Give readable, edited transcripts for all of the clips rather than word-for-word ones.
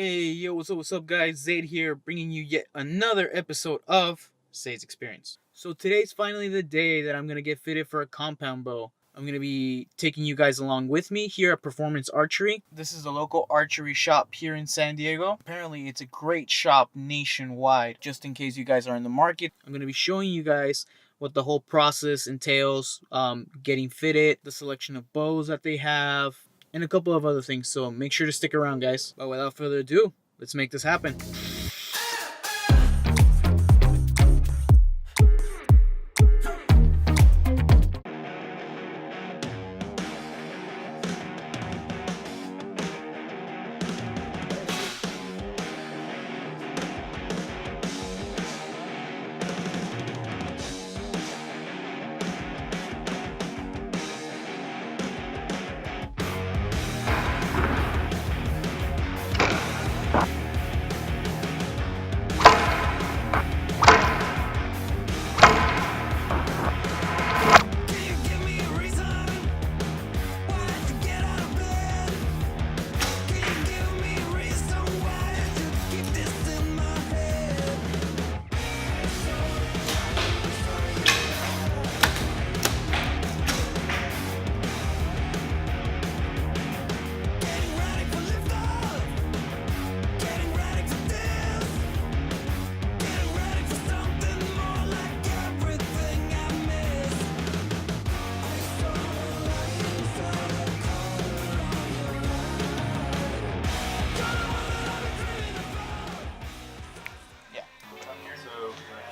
Hey, yo, what's up, guys? Zaid here, bringing you yet another episode of Zaid's Experience. So today's finally the day that I'm going to get fitted for a compound bow. I'm going to be taking you guys along with me here at Performance Archery. This is a local archery shop here in San Diego. Apparently, it's a great shop nationwide. Just in case you guys are in the market, I'm going to be showing you guys what the whole process entails, getting fitted, the selection of bows that they have, and a couple of other things. So make sure to stick around, guys. But without further ado, let's make this happen.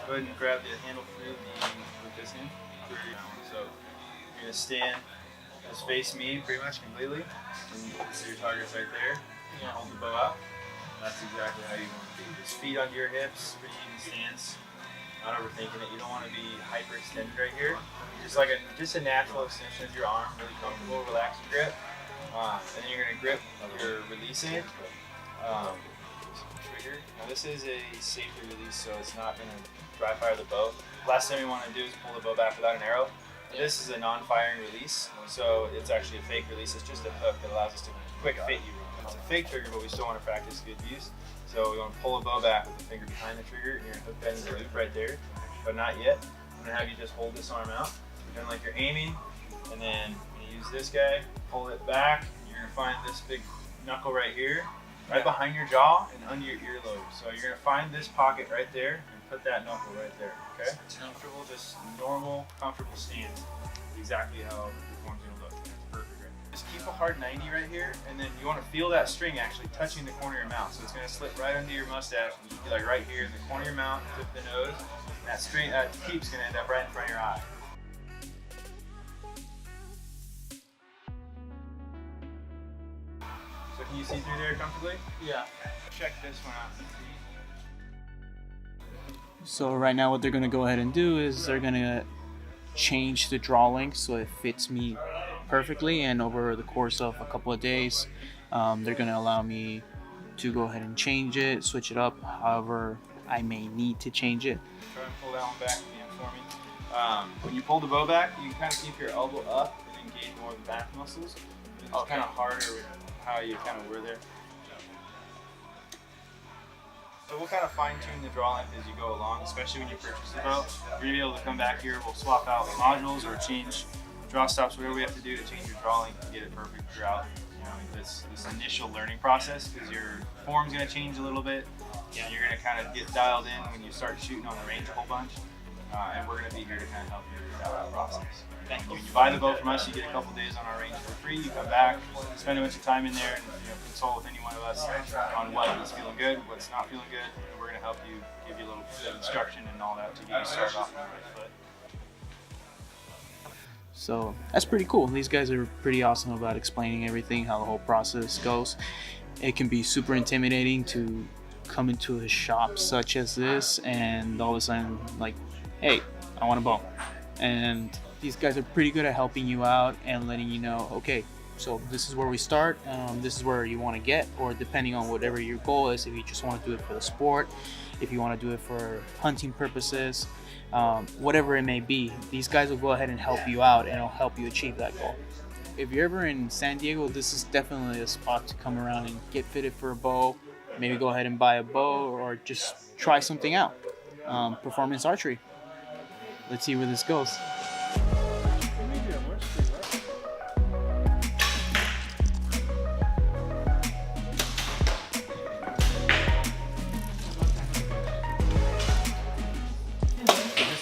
Go ahead and grab the handle with this hand. So you're going to stand, just face me pretty much completely. And you can see your target's right there. You're going to hold the bow out. That's exactly how you want to be. Just feet onto your hips, pretty even stance. Not overthinking it. You don't want to be hyperextended right here. Just a natural extension of your arm, really comfortable, relaxed grip. And then you're going to grip your release hand. Trigger. Now this is a safety release, so it's not going to dry fire the bow. Last thing we want to do is pull the bow back without an arrow. This is a non-firing release, so it's actually a fake release. It's just a hook that allows us to quick fit you. It's a fake trigger, but we still want to practice good use. So we want to pull the bow back with the finger behind the trigger, and you're going to hook that in the loop right there, but not yet. I'm going to have you just hold this arm out, pretend like you're aiming, and then you use this guy, pull it back. You're going to find this big knuckle right here, right behind your jaw and under your earlobe. So you're going to find this pocket right there and put that knuckle right there, okay? Comfortable, just normal, comfortable stance. Exactly how your form's going to look. That's perfect right there. Just keep a hard 90 right here, and then you want to feel that string actually touching the corner of your mouth. So it's going to slip right under your mustache, and you feel like right here in the corner of your mouth, tip the nose, and that string, that teep's going to end up right in front of your eye. So can you see through there comfortably? Yeah. Check this one out. So right now what they're going to go ahead and do is they're going to change the draw length so it fits me perfectly, and over the course of a couple of days they're going to allow me to go ahead and change it, switch it up however I may need to change it. Try and pull that one back again for me. When you pull the bow back, you can kind of keep your elbow up and engage more of the back muscles. It's kind of harder with how you kind of were there. So we'll kind of fine tune the draw length as you go along, especially when you purchase the bow. You're going to be able to come back here, we'll swap out modules or change draw stops, whatever we have to do to change your draw length to get it perfect throughout this initial learning process, because your form's going to change a little bit. You're going to kind of get dialed in when you start shooting on the range a whole bunch, and we're going to be here to kind of help you through that process. When you buy the bow from us, you get a couple days on our range for free. You come back, spend a bunch of time in there, and consult with any one of us on what is feeling good, what's not feeling good, and we're going to help you, give you a little bit of instruction and all that to get you started off on the right foot. So that's pretty cool. These guys are pretty awesome about explaining everything, how the whole process goes. It can be super intimidating to come into a shop such as this and all of a sudden like, hey, I want a bow. And these guys are pretty good at helping you out and letting you know, okay, so this is where we start, this is where you want to get, or depending on whatever your goal is, if you just want to do it for the sport, if you want to do it for hunting purposes, whatever it may be, these guys will go ahead and help you out and it'll help you achieve that goal. If you're ever in San Diego, this is definitely a spot to come around and get fitted for a bow. maybe go ahead and buy a bow or just try something out. Performance Archery. Let's see where this goes.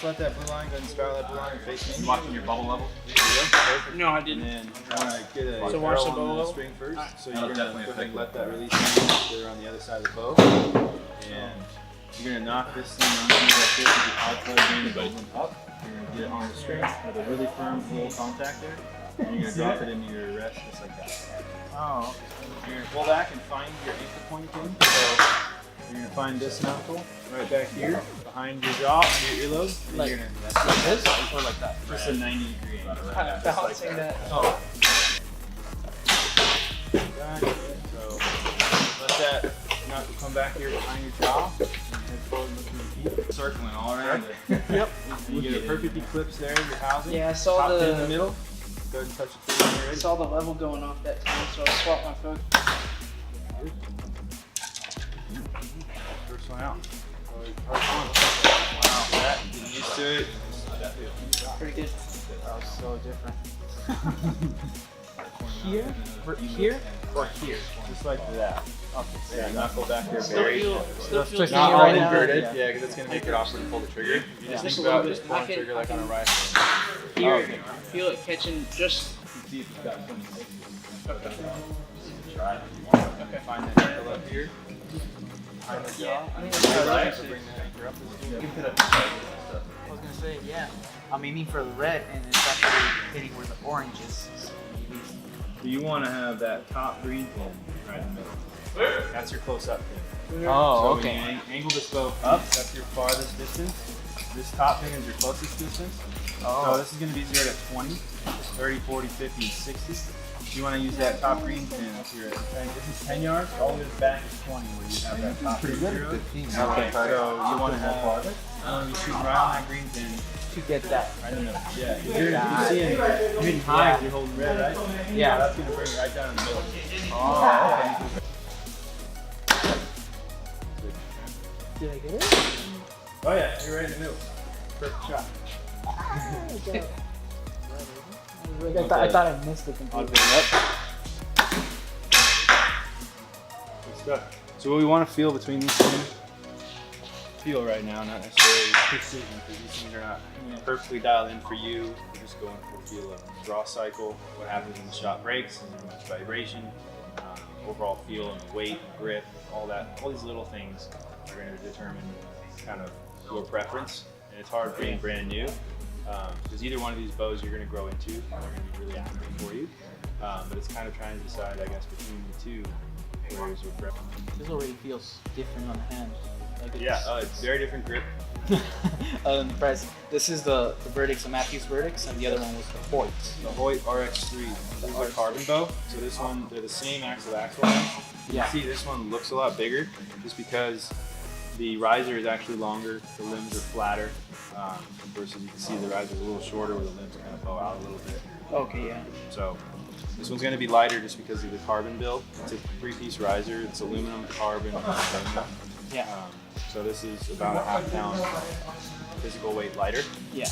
Let that blue line go and spiral that blue line and face me. Watching your bubble level? No, I didn't. And then you want to get a So watch the arrow bow on the level? string first. So That'll you're going definitely to go ahead and affect let that release there on the other side of the bow. And you're going to knock this thing on like this with the outside being bubbling up. You're going to get it on the string with a really firm full contact there. And you're going to drop it into your rest just like that. Oh, You're going to pull back and find your ankle point again. So you're going to find this knuckle right back here behind your jaw under your earlobe. And Like- you're going to like this or like that? just a 90-degree angle. Kind of balancing that. Oh. So let that knuckle come back here behind your jaw and head forward looking at your feet. Circling all around it. Yep. And you get a perfect eclipse there of your housing. Yeah, I saw Top pin in the the middle. Go ahead and touch it through when you're ready. saw the level going off that time, so I swapped my focus. First one out. Wow, that, get used to it. Pretty good. That was so different. Here? Here or here? Just like that. Okay. Yeah, knuckle back there Still buried. feel, still feel twisting Not it all right now. inverted, Yeah. yeah, because it's going to make it awkward to pull the trigger. You just Just think a little about bit. just pulling I the can- trigger like on a rifle. here. Okay. Feel it catching just. See if it's got something. Try it. Okay, find that knuckle up here. Behind the jaw. I think Right. that's Bring that anchor up. I was gonna say, yeah. I'm aiming for the red, and it's actually hitting where the orange is. So you want to have that top green pin right in the middle. That's your close-up pin. Oh, So okay. when you angle this bow up, that's your farthest distance. This top pin is your closest distance. So this is going to be zeroed at 20, 30, 40, 50, and 60. You want to use that top green pin up here at 10. This is 10 yards. All the way back is 20 where you have that top pin zeroed. Okay. So you want to have, you want to be shooting right on that green pin. To get that. Right in the middle. Yeah. You're seeing mid high, you're holding red, right? Yeah. That's going to bring it right down in the middle. Oh, okay. Did I get it? Oh yeah, you're right in the middle. Perfect shot. I thought I missed it I'll completely. bring it up. Good stuff. So what we want to feel between these things, feel right now, not necessarily precision, because these things are not perfectly dialed in for you. We're just going for feel of draw cycle, what happens when the shot breaks, and how much vibration, overall feel and weight, grip, all that. All these little things are going to determine kind of your preference. And it's hard being brand new, because either one of these bows you're going to grow into, they're going to be really accurate for you. But it's kind of trying to decide, I guess, between the two, where's your preference. This already feels different on the hand. Like Yeah, it's very different grip. Other than the price. This is the verdicts, the Matthews verdicts, and the other one was the Hoyts. The Hoyt RX3, this is a carbon bow. So this one, they're the same axle length. You Yeah. can see this one looks a lot bigger, just because the riser is actually longer, the limbs are flatter, versus you can see the riser is a little shorter where the limbs kind of bow out a little bit. Okay, yeah. So this one's going to be lighter just because of the carbon build. It's a 3-piece riser, it's aluminum, carbon, and aluminum. Yeah. So this is about a half-pound physical weight lighter. Yeah.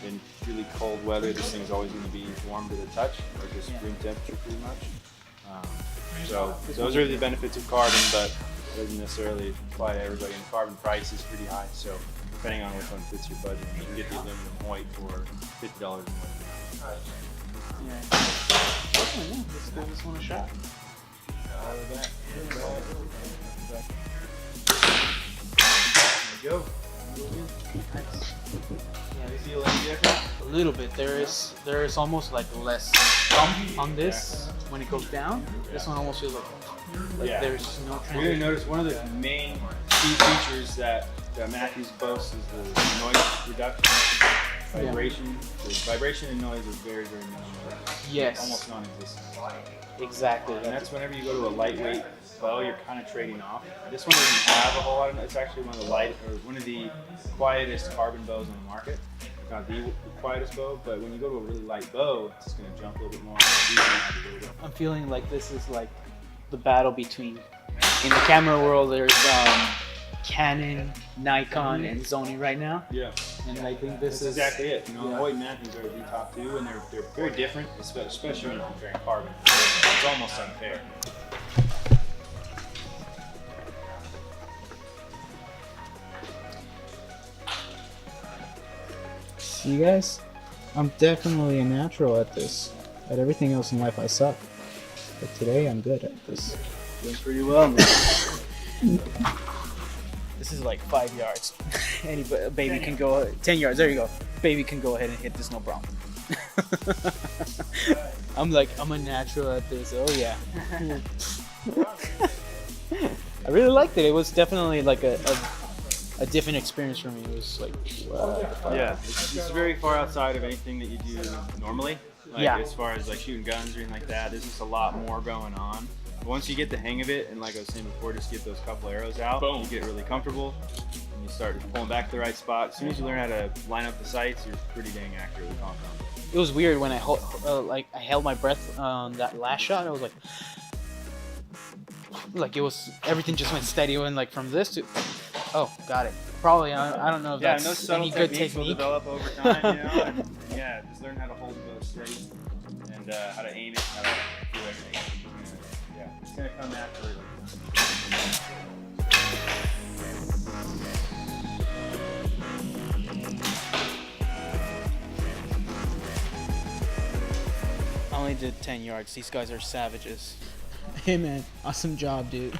In really cold weather, this thing's always going to be warm to the touch, or just Yeah. room temperature pretty much. So those are the benefits of carbon, but it doesn't necessarily apply to everybody. And carbon price is pretty high, so depending on which one fits your budget, you can get the aluminum Hoyt for $50 more. Yeah. Oh, yeah. Let's give this one a shot. There you go. Yeah, You feel any different? a little bit. There is almost like less thump on this when it goes down. This one almost feels like Yeah. there's no You're going to transition. notice one of the main key features that Matthews boasts is the noise reduction. Vibration. The vibration and noise is very, very minimal. Yes. Almost non-existent. Exactly. And that's whenever you go to a lightweight bow, you're kind of trading off. This one doesn't have a whole lot of. It's actually one of the quietest carbon bows on the market. Not the quietest bow, but when you go to a really light bow, it's just going to jump a little bit more. I'm feeling like this is like the battle between in the camera world, there's Canon, Nikon, and Sony right now. Yeah. And I think this That's is exactly it. You know, Hoyt and Matthews are the top two, and they're very different, especially when you're comparing carbon. It's almost unfair. See, guys, I'm definitely a natural at this. At everything else in life, I suck. But today, I'm good at this. Doing pretty well, man. This is like 5 yards. Any baby can go 10 yards. There you go. Baby can go ahead and hit this, no problem. I'm a natural at this. Oh yeah. I really liked it. It was definitely like a different experience for me. It was like, wow. Yeah, it's very far outside of anything that you do normally. Like, Yeah. as far as like shooting guns or anything like that, there's just a lot more going on. Once you get the hang of it, and like I was saying before, just get those couple arrows out, you get really comfortable, and you start pulling back to the right spot. As soon as you learn how to line up the sights, you're pretty dang accurate with compound. It was weird when I held my breath on that last shot. I was like it was, everything just went steady. Went like from this to, oh, got it. Probably I don't know if Yeah, that's no any subtle good techniques will technique. develop over time, you know. And, yeah, just learn how to hold the bow steady and how to aim it, how to do everything. Yeah, it's gonna come naturally. I only did 10 yards. These guys are savages. Hey man, awesome job, dude.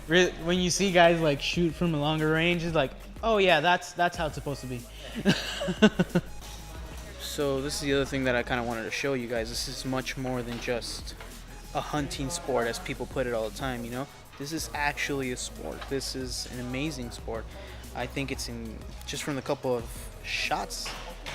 Really, when you see guys like shoot from a longer range, it's like, oh yeah, that's how it's supposed to be. So this is the other thing that I kind of wanted to show you guys. This is much more than just a hunting sport, as people put it all the time. You know, this is actually a sport. This is an amazing sport. I think it's just from the couple of shots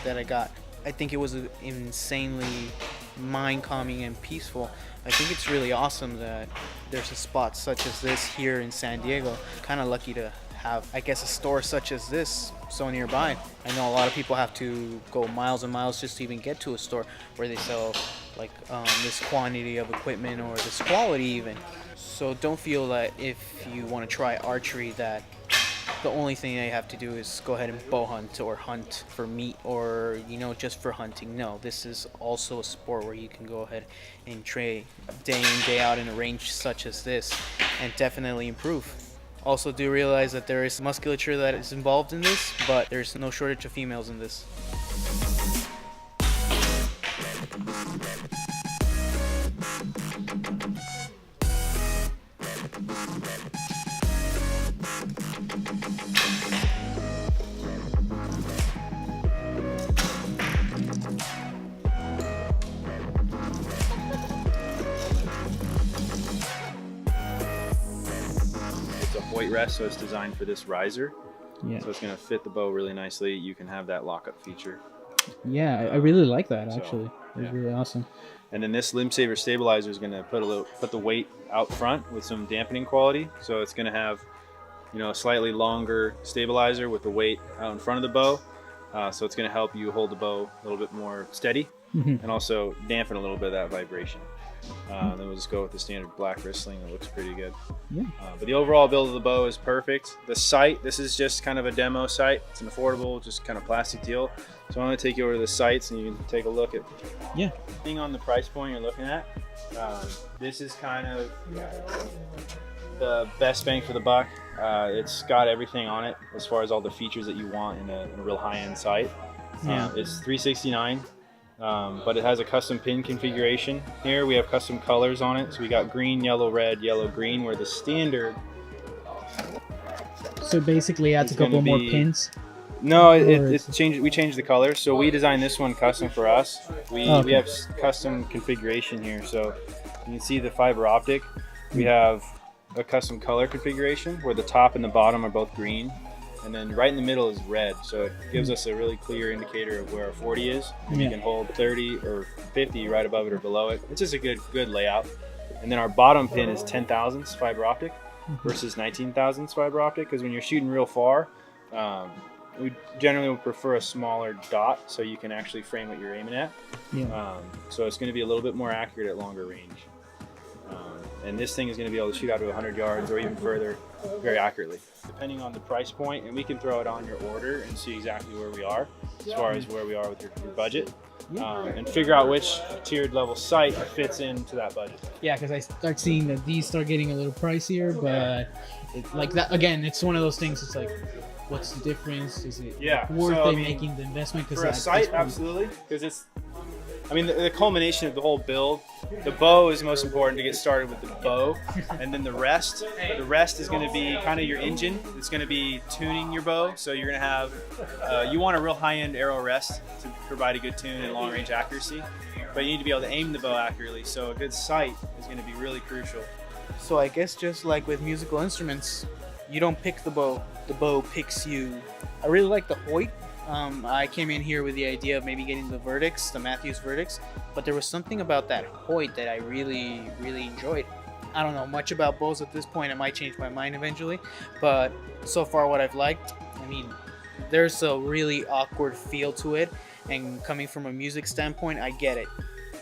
that I got, I think it was insanely mind-calming and peaceful. I think it's really awesome that there's a spot such as this here in San Diego. Kind of lucky to have, I guess, a store such as this so nearby. I know a lot of people have to go miles and miles just to even get to a store where they sell like this quantity of equipment or this quality even. So don't feel that if you want to try archery that the only thing you have to do is go ahead and bow hunt or hunt for meat or, you know, just for hunting. No, this is also a sport where you can go ahead and train day in, day out in a range such as this and definitely improve. Also do realize that there is musculature that is involved in this, but there's no shortage of females in this. It's a Hoyt rest, so it's designed for this riser. Yeah. So it's going to fit the bow really nicely. You can have that lockup feature. Yeah, I really like that So, actually. It's yeah. really awesome. And then this limb saver stabilizer is going to put the weight out front with some dampening quality. So it's going to have, you know, a slightly longer stabilizer with the weight out in front of the bow. So it's going to help you hold the bow a little bit more steady and also dampen a little bit of that vibration. Then we'll just go with the standard black wristling. It looks pretty good. Yeah. But the overall build of the bow is perfect. The sight, this is just kind of a demo sight. It's an affordable, just kind of plastic deal. So I'm going to take you over to the sights and you can take a look at. Yeah. Being on the price point you're looking at, this is kind of the best bang for the buck. It's got everything on it as far as all the features that you want in a real high-end sight. It's $369. But it has a custom pin configuration. Here we have custom colors on it. So we got green, yellow, red, yellow, green, where the standard. So basically adds a couple more pins. No, it's changed. We changed the colors. So we designed this one custom for us. We have custom configuration here. So you can see the fiber optic. We have a custom color configuration where the top and the bottom are both green. And then right in the middle is red, so it gives us a really clear indicator of where our 40 is. You can hold 30 or 50 right above it or below it. It's just a good layout. And then our bottom pin is 10 thousandths fiber optic versus 19 thousandths fiber optic, because when you're shooting real far, we generally would prefer a smaller dot so you can actually frame what you're aiming at. So it's going to be a little bit more accurate at longer range. And this thing is going to be able to shoot out to 100 yards or even further very accurately. Depending on the price point, and we can throw it on your order and see exactly where we are as far as where we are with your budget. And figure out which tiered level sight fits into that budget. Yeah, because I start seeing that these start getting a little pricier, but like that again, it's one of those things. It's like, what's the difference? Is it worth it making the investment? For a sight, absolutely, because it's. I mean, the culmination of the whole build, the bow is most important to get started with the bow, and then the rest is going to be kind of your engine. It's going to be tuning your bow, so you're going to have, you want a real high-end arrow rest to provide a good tune and long-range accuracy, but you need to be able to aim the bow accurately, so a good sight is going to be really crucial. So I guess just like with musical instruments, you don't pick the bow picks you. I really like the Hoyt. I came in here with the idea of maybe getting the Verdicts, the Matthews Verdicts, but there was something about that Hoyt that I really, really enjoyed. I don't know much about bows at this point. I might change my mind eventually, but so far what I've liked, I mean, there's a really awkward feel to it, and coming from a music standpoint, I get it.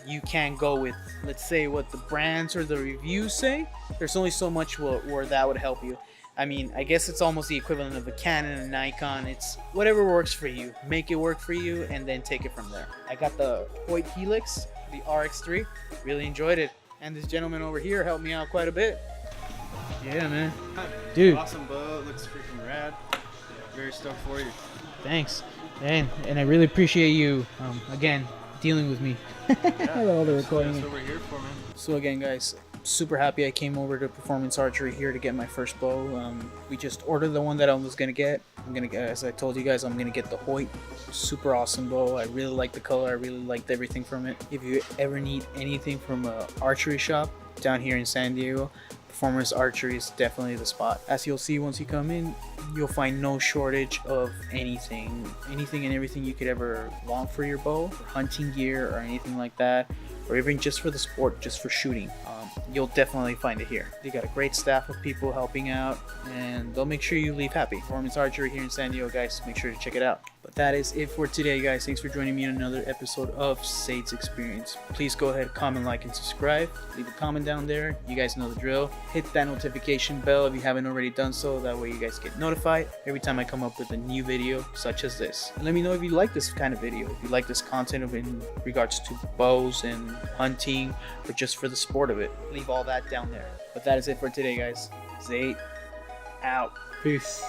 You can't go with, let's say, what the brands or the reviews say. There's only so much where that would help you. I mean, I guess it's almost the equivalent of a Canon and a Nikon. It's whatever works for you. Make it work for you and then take it from there. I got the Hoyt Helix, the RX3. Really enjoyed it. And this gentleman over here helped me out quite a bit. Yeah, man. Dude. Awesome bow. It looks freaking rad. Very stoked for you. Thanks. And I really appreciate you, again, dealing with me. All the recording. That's what we're here for, man. So again, guys, super happy I came over to Performance Archery here to get my first bow. We just ordered the one that I was gonna get. As I told you guys, I'm gonna get the Hoyt. Super awesome bow. I really like the color. I really liked everything from it. If you ever need anything from an archery shop down here in San Diego, Performance Archery is definitely the spot. As you'll see once you come in, you'll find no shortage of anything and everything you could ever want for your bow, hunting gear or anything like that, or even just for the sport, just for shooting. You'll definitely find it here. They got a great staff of people helping out, and they'll make sure you leave happy. Performance Archery here in San Diego, guys. Make sure to check it out. But that is it for today, guys. Thanks for joining me in another episode of Sade's Experience. Please go ahead, comment, like, and subscribe. Leave a comment down there. You guys know the drill. Hit that notification bell if you haven't already done so. That way you guys get notified every time I come up with a new video such as this. And let me know if you like this kind of video, if you like this content in regards to bows and hunting, or just for the sport of it. Leave all that down there. But that is it for today, guys. Zate out. Peace.